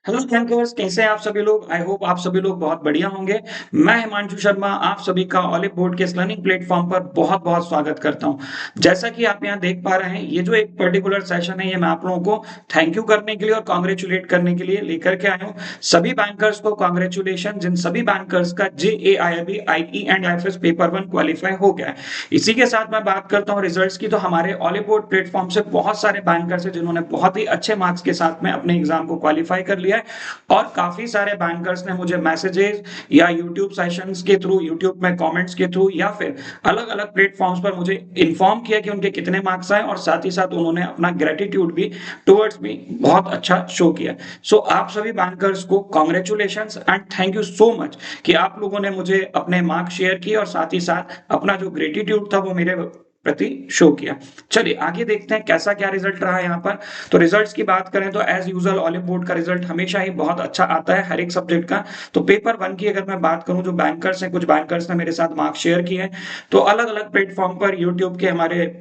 Hello bankers, कैसे हैं आप सभी लोग। आई होप आप सभी लोग बहुत बढ़िया होंगे। मैं हिमांशु शर्मा आप सभी का ऑलिव बोर्ड के इस लर्निंग प्लेटफॉर्म पर बहुत बहुत स्वागत करता हूं। जैसा कि आप यहां देख पा रहे हैं, ये जो एक पर्टिकुलर सेशन है, ये मैं आप लोगों को थैंक यू करने के लिए और कॉन्ग्रेचुलेट करने के लिए लेकर के आया हूं। सभी बैंकर्स को कॉन्ग्रेचुलेशन, जिन सभी बैंकर्स का JAIIB IE and IFS paper 1 qualify हो गया है। इसी के साथ मैं बात करता हूं रिजल्ट्स की, तो हमारे ऑलिव बोर्ड प्लेटफॉर्म से बहुत सारे बैंकर्स हैं जिन्होंने बहुत ही अच्छे मार्क्स के साथ में अपने एग्जाम को क्वालिफाई कर लिया है। और काफी सारे बैंकर्स ने मुझे मैसेजेस या यूट्यूब सेशंस के थ्रू, यूट्यूब में कमेंट्स के थ्रू या फिर अलग अलग प्लेटफॉर्म्स पर मुझे इन्फॉर्म किया कि उनके कितने मार्क्स आए, और साथ ही साथ उन्होंने अपना ग्रेटिट्यूड भी टुवर्ड्स मी बहुत अच्छा शो किया। सो आप सभी बैंकर्स को congratulation and thank you so much कि आप लोगों ने मुझे अपने मार्क्स शेयर किए और साथ ही साथ अपना जो ग्रेटिट्यूड था वो मेरे प्रति शो किया। चलिए आगे देखते हैं कैसा क्या रिजल्ट रहा यहाँ पर। तो रिजल्ट्स की बात करें तो एज यूजुअल ऑलिव बोर्ड का रिजल्ट हमेशा ही बहुत अच्छा आता है हर एक सब्जेक्ट का। तो पेपर 1 की अगर मैं बात करूं, जो बैंकर्स हैं, कुछ बैंकर्स ने मेरे साथ मार्क्स शेयर किए हैं। तो अलग अलग प्लेटफॉर्म पर यूट्यूब के हमारे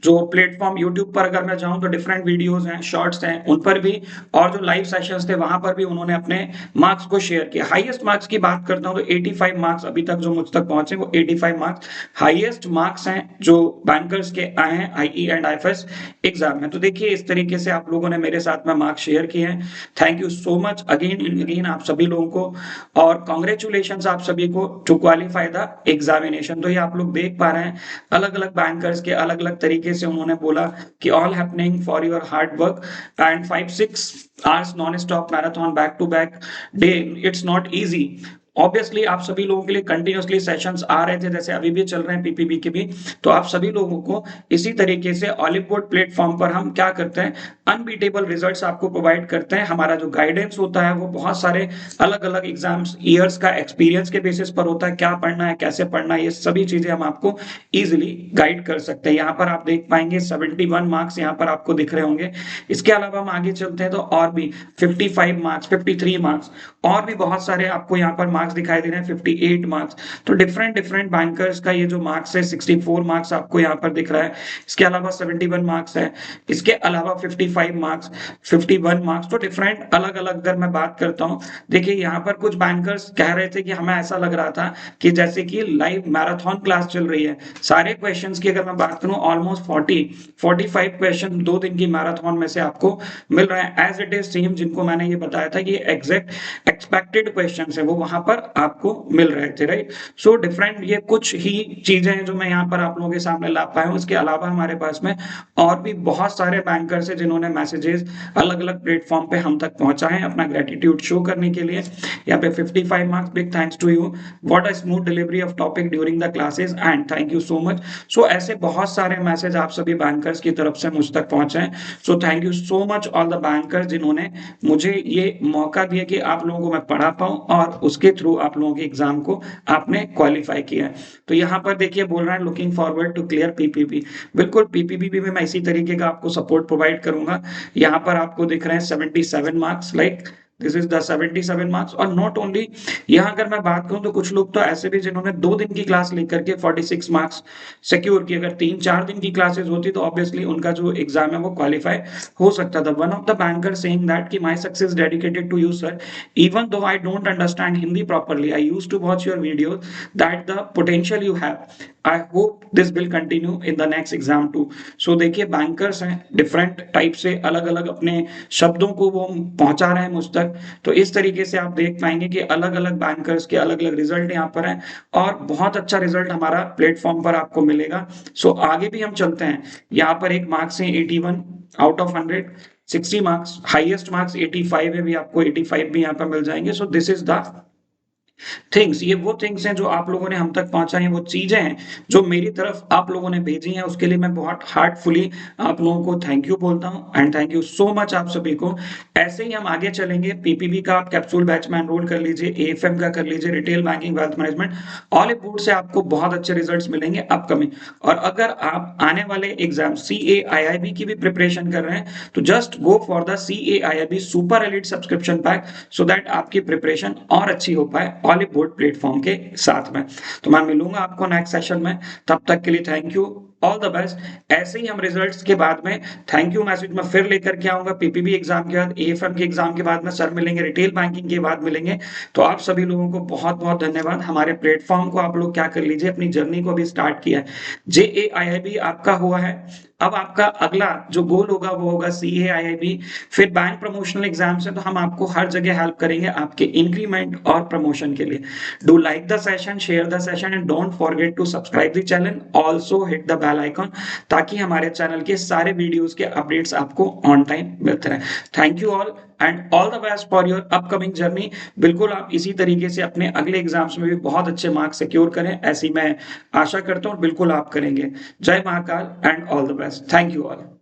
जो प्लेटफॉर्म यूट्यूब पर अगर मैं जाऊं तो डिफरेंट वीडियोस हैं, शॉर्ट्स हैं, उन पर भी, और जो लाइव सेशंस थे वहां पर भी उन्होंने अपने मार्क्स को शेयर किया। हाईएस्ट मार्क्स की बात करता हूं तो 85 मार्क्स अभी तक जो मुझ तक पहुंचे वो 85 मार्क्स हाईएस्ट मार्क्स हैं जो बैंकर्स के आए हैं IE एंड IFS एग्जाम में। तो देखिए इस तरीके से आप लोगों ने मेरे साथ में मार्क्स शेयर किए हैं। Thank you so much again and again आप सभी लोगों को, और कॉन्ग्रेचुलेशन आप सभी को टू क्वालिफाई द एग्जामिनेशन। तो ये आप लोग देख पा रहे हैं अलग अलग बैंकर्स के अलग अलग तरीके से उन्होंने बोला कि all happening for your hard work and 5-6 hours non stop marathon back to back day, it's not easy. Obviously आप सभी लोगों के लिए कंटिन्यूसली सेशंस आ रहे थे, जैसे अभी भी चल रहे हैं पीपीबी के भी। तो आप सभी लोगों को इसी तरीके से ऑलिव बोर्ड प्लेटफॉर्म पर हम क्या करते हैं, अनबीटेबल रिजल्ट्स आपको प्रोवाइड करते हैं। हमारा जो गाइडेंस होता है वो बहुत सारे अलग अलग एग्जाम्स ईयर्स का एक्सपीरियंस के बेसिस पर होता है। क्या पढ़ना है, कैसे पढ़ना है, ये सभी चीजें हम आपको इजिली गाइड कर सकते हैं। यहाँ पर आप देख पाएंगे 71 मार्क्स यहाँ पर आपको दिख रहे होंगे। इसके अलावा हम आगे चलते हैं तो और भी 55 मार्क्स, 53 मार्क्स, और भी बहुत सारे आपको यहाँ पर मार्क्स दिखाई दे रहे हैं, 58 मार्क्स। तो डिफरेंट डिफरेंट बैंकर्स का ये जो मार्क्स है, 64 मार्क्स आपको यहाँ पर दिख रहा है। इसके अलावा 71 मार्क्स है, इसके अलावा 55 मार्क्स, 51 मार्क्स। तो डिफरेंट अलग अलग अगर मैं बात करता हूँ, देखिए यहाँ पर कुछ बैंकर्स कह रहे थे कि हमें ऐसा लग रहा था कि जैसे कि लाइव मैराथन क्लास चल रही है। सारे क्वेश्चंस की अगर मैं बात करूं, ऑलमोस्ट 45 क्वेश्चन 2 दिन की मैराथन में से आपको मिल रहे हैं एज इट इज सेम, जिनको मैंने ये बताया था कि एग्जैक्ट एक्सपेक्टेड क्वेश्चंस है वो वहां पर आपको मिल रहे थे, राइट। सो डिफरेंट ये कुछ ही चीजें हैं जो मैं यहाँ पर आप लोगों के सामने ला पाया हूँ। इसके अलावा हमारे पास में और भी बहुत सारे बैंकर्स हैं जिन्होंने मैसेजेस अलग अलग प्लेटफॉर्म पे हम तक पहुंचाए हैं अपना ग्रेटिट्यूड शो करने के लिए। यहाँ पे 55 marks, big thanks to you, what a smooth delivery of topic during the classes and thank you so much. So ऐसे बहुत सारे मैसेज आप सभी बैंकर्स की तरफ से मुझ तक पहुंचे हैं। So thank you so much all the bankers जिन्होंने मुझे ये मौका दिया कि आप लोगों को मैं पढ़ा पाऊं और उसके थ्रू आप लोगों के एग्जाम को आपने क्वालिफाई किया है। तो यहाँ पर देखिए बोल रहा है looking forward to clear PPB. बिल्कुल पीपीबी में मैं इसी तरीके का आपको सपोर्ट प्रोवाइड करूंगा। यहाँ पर आपको दिख रहे हैं 77 marks, like this is the 77 marks. और नॉट ओनली, यहाँ अगर मैं बात करूं तो कुछ लोग तो ऐसे भी जिन्होंने 2 दिन की क्लास लेकर के 46 मार्क्स सिक्योर की। अगर 3-4 दिन की क्लासेस होती तो ऑब्वियसली उनका जो एग्जाम है वो क्वालिफाई हो सकता था। One of the banker saying that कि my success dedicated to you sir, even though I don't understand Hindi properly, I used to watch your videos, that the potential you have, I hope this will continue in the next exam too. So देखिए bankers हैं different type से, अलग अलग अपने शब्दों को वो पहुंचा रहे हैं मुझ तक। तो इस तरीके से आप देख पाएंगे कि अलग अलग बैंकर्स के अलग अलग रिजल्ट यहाँ पर हैं, और बहुत अच्छा रिजल्ट हमारा प्लेटफॉर्म पर आपको मिलेगा। सो आगे भी हम चलते हैं। यहाँ पर एक मार्क्स है 81 out of 100, 60 marks, highest marks 85 है, भी आपको 85 भी यहाँ पर मिल जाएंगे। So this is the things, ये वो थिंग्स हैं जो आप लोगों ने हम तक पहुंचाई हैं, वो चीजें हैं जो मेरी तरफ आप लोगों ने भेजी हैं। उसके लिए मैं बहुत हार्टफुली आप लोगों को थैंक यू बोलता हूं and thank you so much आप सभी को। ऐसे ही हम आगे चलेंगे। पीपीबी का आप कैप्सूल बैच में एनरोल कर लीजिए, एएफएम का कर लीजिए, retail banking, wealth management, all board से आपको बहुत अच्छे रिजल्ट्स मिलेंगे अपकमिंग। और अगर आप आने वाले एग्जाम CAIIB की भी प्रिपरेशन कर रहे हैं तो just go for the CAIIB super elite subscription pack, so that आपकी प्रिपरेशन और अच्छी हो पाए ऑलिव बोर्ड प्लेटफॉर्म के साथ में। तो मैं मिलूंगा आपको नेक्स्ट सेशन में, तब तक के लिए thank you all the best. ऐसे ही हम रिजल्ट्स के बाद में थैंक यू मैसेज में फिर लेकर के आऊंगा। पीपीबी एग्जाम के बाद, एएफएम के एग्जाम के बाद में सर मिलेंगे, रिटेल बैंकिंग के बाद मिलेंगे। तो आप सभी लोगों को बहुत बहुत धन्यवाद। हमारे प्लेटफॉर्म को आप लोग क्या कर लीजिए, अपनी जर्नी को भी स्टार्ट किया है। JAIIB आपका हुआ है, अब आपका अगला जो गोल होगा वो होगा CAIIB, फिर बैंक प्रमोशनल एग्जाम्स है। तो हम आपको हर जगह हेल्प करेंगे आपके इंक्रीमेंट और प्रमोशन के लिए। Do like the session, share the session and don't forget to subscribe the channel, also hit the bell icon, ताकि हमारे चैनल के सारे वीडियोस के अपडेट्स आपको ऑन टाइम मिलते रहे। Thank you all and all the best for your upcoming journey. बिल्कुल आप इसी तरीके से अपने अगले एग्जाम्स में भी बहुत अच्छे मार्क्स सिक्योर करें, ऐसी मैं आशा करता हूँ। बिल्कुल आप करेंगे। जय Mahakal and all the best. Thank you all.